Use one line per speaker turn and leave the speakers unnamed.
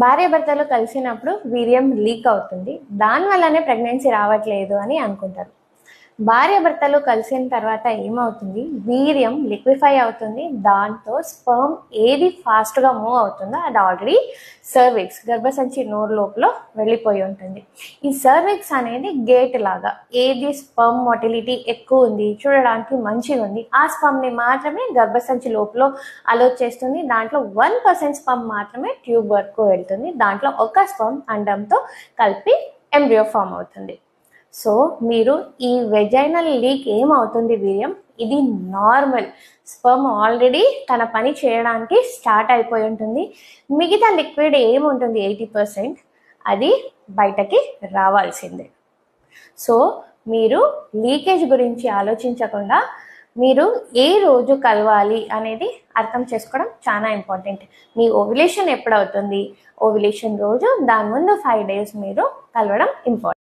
భార్యాభర్తలు కలిసినప్పుడు వీర్యం లీక్ అవుతుంది, దానివల్లనే ప్రెగ్నెన్సీ రావట్లేదు అని అనుకుంటారు. భార్యాభర్తలు కలిసిన తర్వాత ఏమవుతుంది, వీర్యం లిక్విఫై అవుతుంది. దాంతో స్పర్మ్ ఏది ఫాస్ట్గా మూవ్ అవుతుందో అది ఆల్రెడీ సర్విక్స్ గర్భసంచి నోరు లోపల వెళ్ళిపోయి ఉంటుంది. ఈ సర్విక్స్ అనేది గేట్ లాగా, ఏది స్పర్మ్ మొటిలిటీ ఎక్కువ ఉంది, చూడడానికి మంచిగా ఉంది, ఆ స్పర్మ్ని మాత్రమే గర్భసంచి లోపల అలో చేస్తుంది. దాంట్లో 1% స్పర్మ్ మాత్రమే ట్యూబ్ వరకు వెళ్తుంది. దాంట్లో ఒక స్పర్మ్ అండంతో కలిపి ఎంబ్రియో ఫామ్ అవుతుంది. సో మీరు ఈ వెజైనల్ లీక్ ఏమవుతుంది, వీర్యం ఇది నార్మల్. స్పర్మ్ ఆల్రెడీ తన పని చేయడానికి స్టార్ట్ అయిపోయి ఉంటుంది. మిగతా లిక్విడ్ ఏముంటుంది 80% అది బయటకి రావాల్సిందే. సో మీరు లీకేజ్ గురించి ఆలోచించకుండా మీరు ఏ రోజు కలవాలి అనేది అర్థం చేసుకోవడం చాలా ఇంపార్టెంట్. మీ ఓవ్యులేషన్ ఎప్పుడవుతుంది, ఓవ్యులేషన్ రోజు దాని ముందు 5 days మీరు కలవడం ఇంపార్టెంట్.